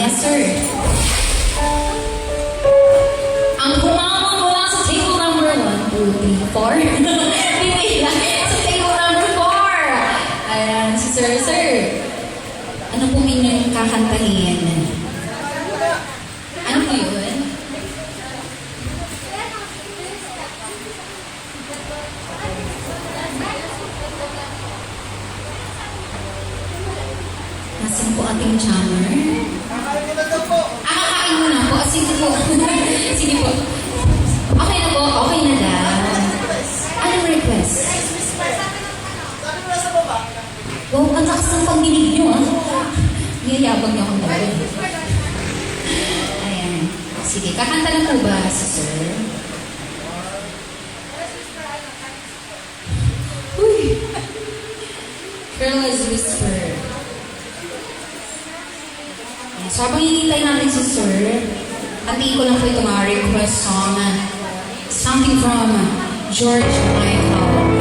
Yes, sir. Ang humawak mula sa table number 1, 2, 3, 4. Pipila sa table number 4. Ayan, si Sir. Ano po inyong kakantahin? Ano po yun? Nasaan po ating jammer? Kakain mo na po. Sige po. Sige po. Okay na po. Okay na daw. Anong request? Wow, ang lakas ng pagdinig nyo, ah. Niyayabag niyo akong dahil. Ayan. Sige, kakanta na po ba si Sir? Uy! Careless Whisper. Ayan. So, habang hinihintay natin si Sir, hatiin ko lang po itong request song. Something from George Michael.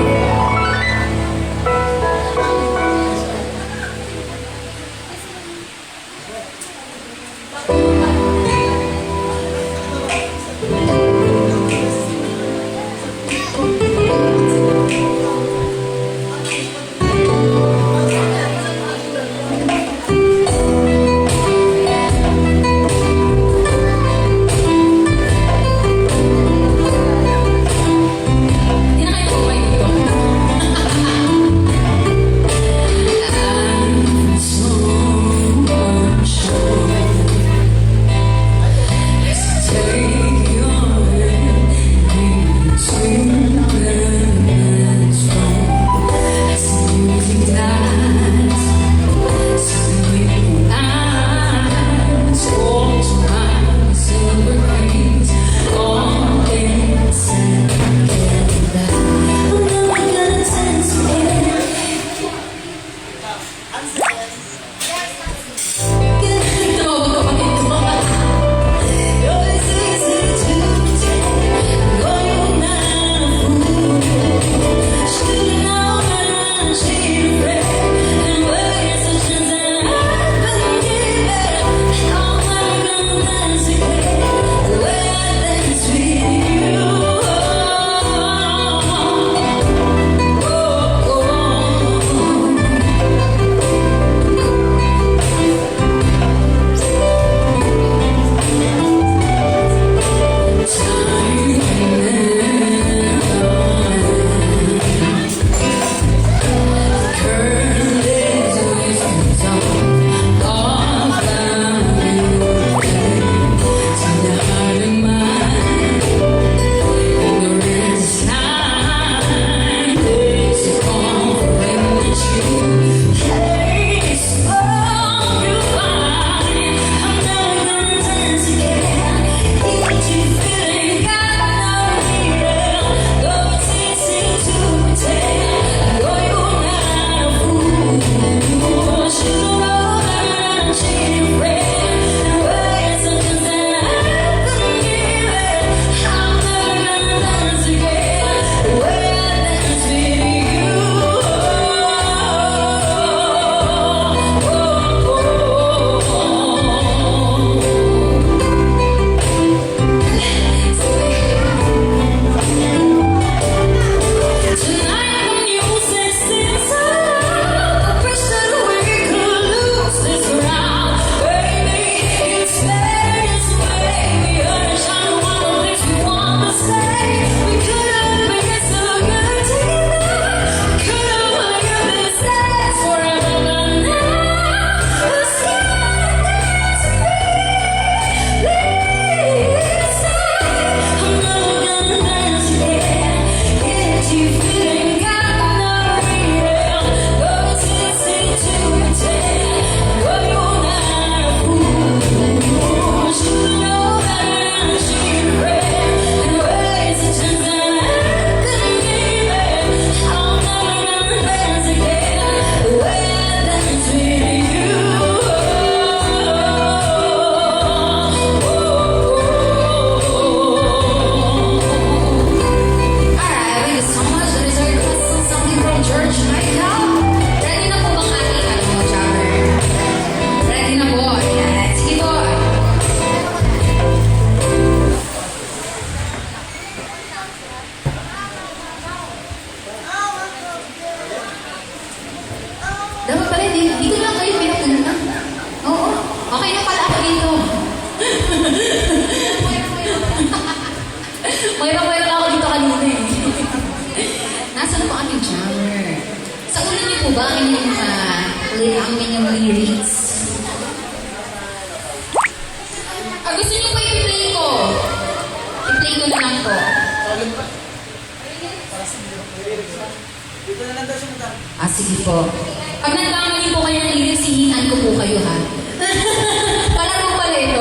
lyrics. Gusto niyo pa i-play ko? I-play ko na lang po. Sige po. Pag nagkamali po kayo ng lyrics, hihingan ko po kayo ha. Palaro pala ito.